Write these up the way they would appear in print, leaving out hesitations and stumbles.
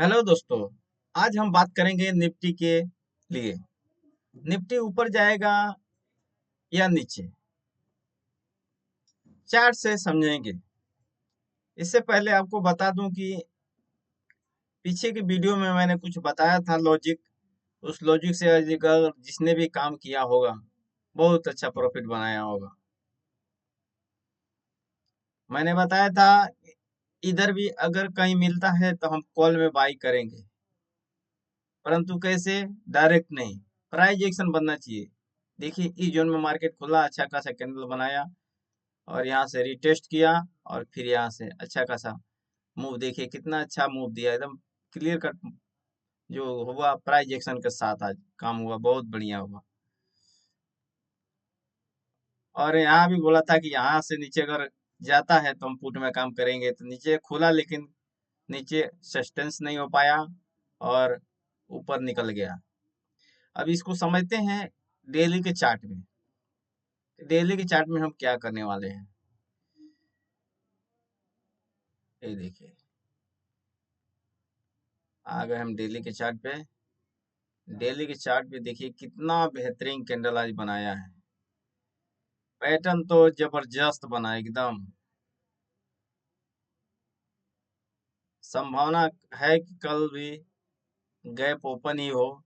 Hello दोस्तों। आज हम बात करेंगे निफ्टी के लिए। निफ्टी ऊपर जाएगा या नीचे, चार्ट से समझेंगे। इससे पहले आपको बता दूं कि पीछे की वीडियो में मैंने कुछ बताया था लॉजिक। उस लॉजिक से अगर जिसने भी काम किया होगा बहुत अच्छा प्रॉफिट बनाया होगा। मैंने बताया था इधर भी अगर कहीं मिलता है तो हम कॉल में बाई करेंगे, परंतु कैसे? डायरेक्ट नहीं, प्राइस एक्शन बनना चाहिए। देखिए इस जोन में मार्केट खुला, अच्छा खासा कैंडल बनाया और यहाँ से रिटेस्ट किया और फिर यहाँ से अच्छा खासा मूव। देखिए कितना अच्छा मूव दिया, एकदम क्लियर कट जो हुआ प्राइस एक्शन के साथ आज काम हुआ, बहुत बढ़िया हुआ। और यहाँ भी बोला था कि यहाँ से नीचे अगर जाता है तो हम पुट में काम करेंगे। तो नीचे खुला लेकिन नीचे सस्टेंस नहीं हो पाया और ऊपर निकल गया। अब इसको समझते हैं डेली के चार्ट में। डेली के चार्ट में हम क्या करने वाले हैं, ये देखिए। आ गए हम डेली के चार्ट पे। डेली के चार्ट पे देखिए कितना बेहतरीन कैंडल आज बनाया है। पैटर्न तो जबरदस्त बना एकदम। संभावना है कि कल भी गैप ओपन ही हो,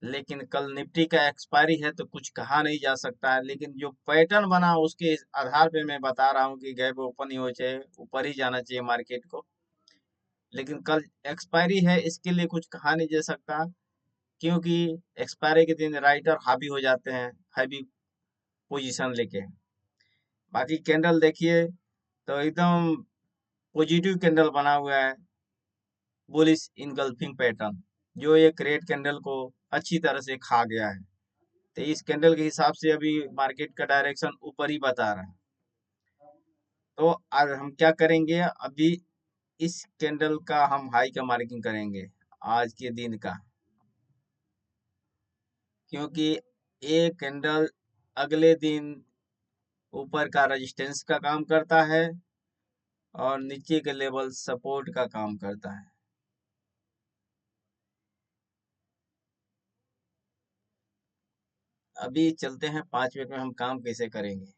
लेकिन कल निफ्टी का एक्सपायरी है तो कुछ कहा नहीं जा सकता है। लेकिन जो पैटर्न बना उसके आधार पे मैं बता रहा हूँ कि गैप ओपन ही हो, चाहे ऊपर ही जाना चाहिए मार्केट को। लेकिन कल एक्सपायरी है, इसके लिए कुछ कहा नहीं जा सकता, क्योंकि एक्सपायरी के दिन राइटर हावी हो जाते हैं हैवी पोजीशन लेके। बाकी कैंडल देखिए तो एकदम पॉजिटिव कैंडल बना हुआ है, बुलिश इनगल्फिंग पैटर्न, जो एक रेड कैंडल को अच्छी तरह से खा गया है। तो इस कैंडल के हिसाब से अभी मार्केट का डायरेक्शन ऊपर ही बता रहा है। तो आज हम क्या करेंगे, अभी इस कैंडल का हम हाई का मार्किंग करेंगे आज के दिन का, क्योंकि ये कैंडल अगले दिन ऊपर का रेजिस्टेंस का काम करता है और नीचे के लेवल सपोर्ट का काम करता है। अभी चलते हैं 5 मिनट में हम काम कैसे करेंगे।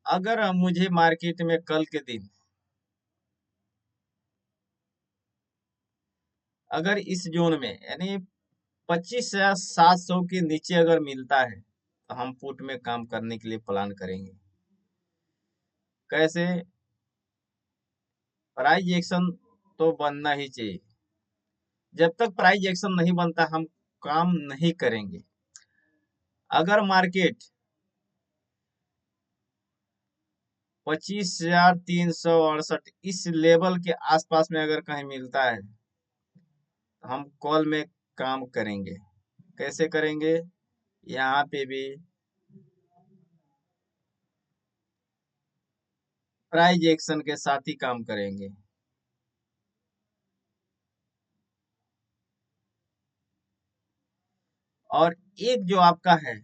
अगर मुझे मार्केट में कल के दिन अगर इस जोन में यानी 25,700 के नीचे अगर मिलता है तो हम पुट में काम करने के लिए प्लान करेंगे। कैसे? प्राइस एक्शन तो बनना ही चाहिए। जब तक प्राइस एक्शन नहीं बनता हम काम नहीं करेंगे। अगर मार्केट 25,368 इस लेवल के आसपास में अगर कहीं मिलता है तो हम कॉल में काम करेंगे। कैसे करेंगे? यहाँ पे भी प्राइस एक्शन के साथ ही काम करेंगे। और एक जो आपका है,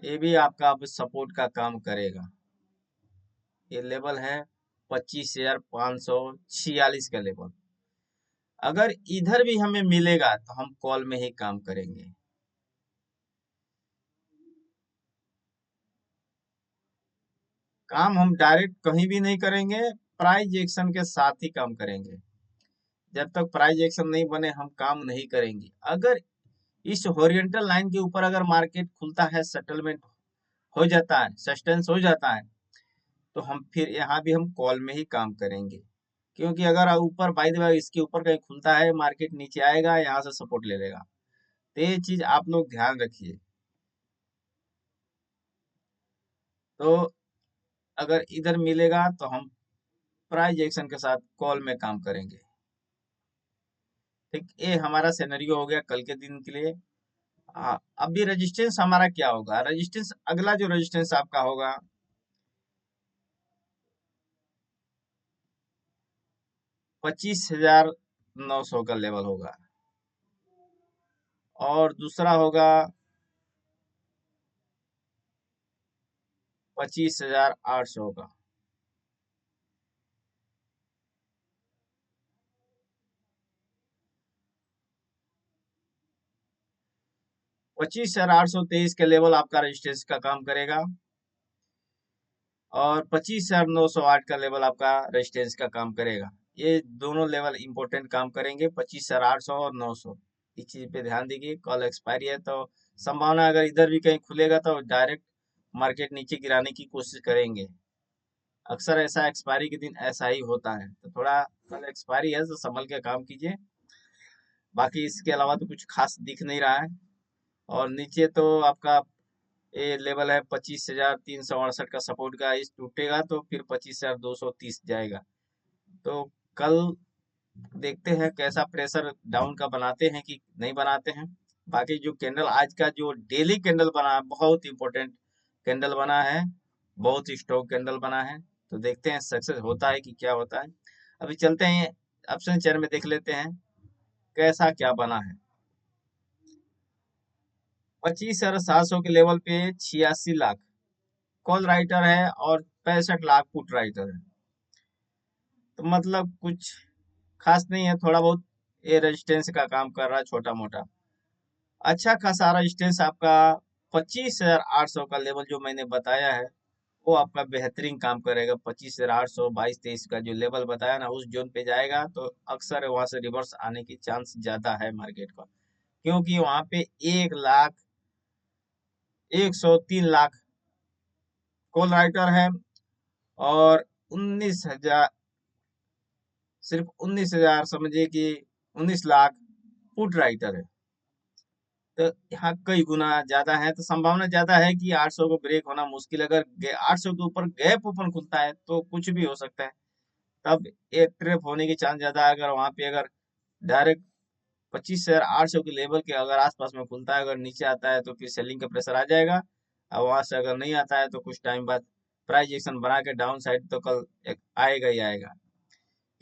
ये भी आपका अब सपोर्ट का काम करेगा। ये लेवल है 25,546 का लेवल। अगर इधर भी हमें मिलेगा तो हम कॉल में ही काम करेंगे। काम हम डायरेक्ट कहीं भी नहीं करेंगे, प्राइस एक्शन के साथ ही काम करेंगे। जब तक प्राइस एक्शन नहीं बने हम काम नहीं करेंगे। अगर इस हॉरिजॉन्टल लाइन के ऊपर अगर मार्केट खुलता है, सेटलमेंट हो जाता है, सस्टेंस हो जाता है, तो हम फिर यहाँ भी हम कॉल में ही काम करेंगे। क्योंकि अगर ऊपर बाय द वे इसके ऊपर कहीं खुलता है, मार्केट नीचे आएगा, यहाँ से सपोर्ट ले लेगा। तो ये चीज आप लोग ध्यान रखिए। तो अगर इधर मिलेगा तो हम प्राइस एक्शन के साथ कॉल में काम करेंगे। ठीक, ये हमारा सिनेरियो हो गया कल के दिन के लिए। हाँ, अभी रेजिस्टेंस हमारा क्या होगा, रेजिस्टेंस अगला जो रेजिस्टेंस आपका होगा 25,900 का लेवल होगा, और दूसरा होगा 25,800 का। 25,823 के लेवल आपका रेजिस्टेंस का काम करेगा, और 25,908 का लेवल आपका रेजिस्टेंस का काम करेगा। ये दोनों लेवल इंपॉर्टेंट काम करेंगे, 25,800 और 900। इस चीज पे ध्यान दीजिए, कल एक्सपायरी है तो संभावना अगर इधर भी कहीं खुलेगा तो डायरेक्ट मार्केट नीचे गिराने की कोशिश करेंगे। अक्सर ऐसा एक्सपायरी के दिन ऐसा ही होता है, तो थोड़ा कल एक्सपायरी है तो संभल के काम कीजिए। बाकी इसके अलावा तो कुछ खास दिख नहीं रहा है। और नीचे तो आपका ये लेवल है 25,368 का सपोर्ट का, इस टूटेगा तो फिर 25,230 जाएगा। तो कल देखते हैं कैसा प्रेशर डाउन का बनाते हैं कि नहीं बनाते हैं। बाकी जो कैंडल आज का जो डेली कैंडल बना, बहुत इंपॉर्टेंट कैंडल बना है, बहुत स्ट्रॉन्ग कैंडल बना है। तो देखते हैं सक्सेस होता है कि क्या होता है। अभी चलते हैं ऑप्शन चेयर में, देख लेते हैं कैसा क्या बना है। 25,700 के लेवल पे 86 लाख कॉल राइटर है और 65 लाख पुट राइटर है। तो मतलब कुछ खास नहीं है, थोड़ा बहुत ये रेजिस्टेंस का काम कर रहा है छोटा मोटा। अच्छा खासा रेजिस्टेंस आपका 25,800 का लेवल जो मैंने बताया है, वो आपका बेहतरीन काम करेगा। 25,800 22-23 का जो लेवल बताया ना, उस जोन पे जाएगा तो अक्सर वहां से रिवर्स आने की चांस ज्यादा है मार्केट का, क्योंकि वहां पे 1,01,03 लाख कॉल राइटर है, और 19,000, सिर्फ 19,000 समझिए कि 19 लाख पुट राइटर है। तो यहाँ कई गुना ज्यादा है, तो संभावना ज्यादा है कि 800 को ब्रेक होना मुश्किल। अगर 800 के ऊपर गैप ओपन खुलता है तो कुछ भी हो सकता है, तब एक ट्रेप होने की चांस ज्यादा है। अगर वहां पे अगर डायरेक्ट 25,800 के लेवल के अगर आसपास में खुलता है, अगर नीचे आता है तो फिर सेलिंग का प्रेशर आ जाएगा। और वहां से अगर नहीं आता है तो कुछ टाइम बाद प्राइस एक्शन बना के डाउन साइड तो कल एक आएगा ही आएगा,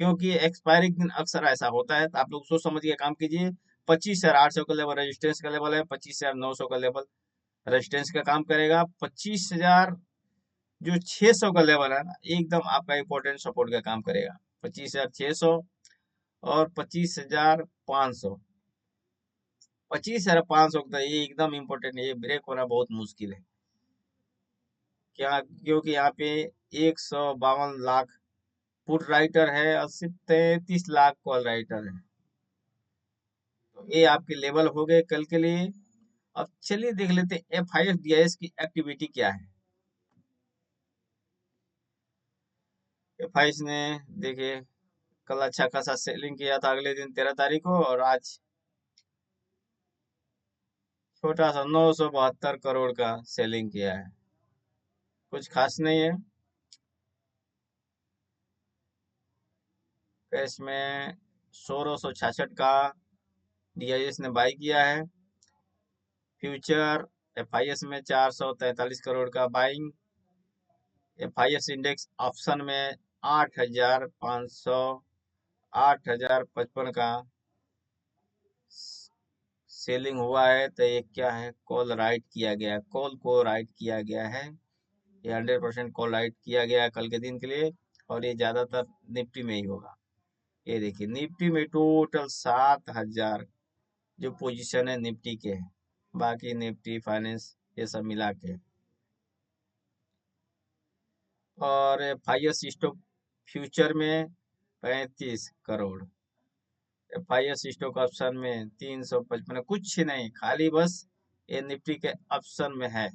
क्योंकि एक्सपायरी के दिन अक्सर ऐसा होता है। तो आप लोग सोच समझ के काम कीजिए। 25,800 का लेवल रेजिस्टेंस का लेवल है, 25,900 का लेवल रेजिस्टेंस का काम करेगा। 25,000 जो 600 का लेवल है ना, एकदम आपका इंपॉर्टेंट सपोर्ट का काम करेगा। 25,600 और 25,500। 25,500 का ये एकदम इम्पोर्टेंट है, ये ब्रेक होना बहुत मुश्किल है। क्या, क्योंकि यहाँ पे 152 लाख पुट राइटर है और सिर्फ 33 लाख कॉल राइटर है। तो ये आपके लेवल हो गए कल के लिए। अब चलिए देख लेते हैं FIS की एक्टिविटी क्या है। FIS ने देखिए कल अच्छा खासा सेलिंग किया था अगले दिन 13 तारीख को, और आज छोटा सा 972 करोड़ का सेलिंग किया है, कुछ खास नहीं है। कैश में 1666 का DIS ने बाई किया है। फ्यूचर FIS में 443 करोड़ का बाइंग। FIS इंडेक्स ऑप्शन में 8,555 का सेलिंग हुआ है। तो ये क्या है, कॉल राइट किया गया, कॉल को राइट किया गया है। ये 100% कॉल राइट किया गया है कल के दिन के लिए, और ये ज्यादातर निफ्टी में ही होगा। ये देखिए निफ्टी में टोटल 7,000 जो पोजीशन है निफ्टी के हैं, बाकी निफ्टी फाइनेंस ये सब मिला के। और FIS स्टॉक फ्यूचर में 35 करोड़, FIS स्टॉक ऑप्शन में 355, कुछ नहीं, खाली बस ये निफ्टी के ऑप्शन में है।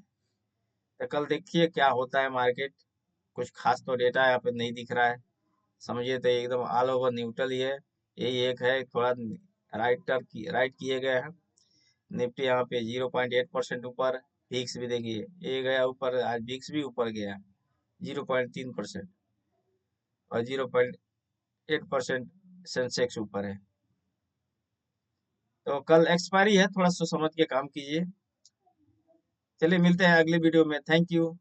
तो कल देखिए क्या होता है मार्केट। कुछ खास तो डेटा यहाँ पे नहीं दिख रहा है, समझिए तो एकदम ऑल ओवर न्यूट्रल ही है। यही एक है थोड़ा राइट किए गए हैं। निफ्टी यहाँ पे 0.8% ऊपर। विक्स भी देखिए ये गया ऊपर, आज विक्स भी ऊपर गया 0.3%, और 0.8% सेंसेक्स ऊपर है। तो कल एक्सपायरी है, थोड़ा सोच समझ के काम कीजिए। चलिए मिलते हैं अगली वीडियो में। Thank you.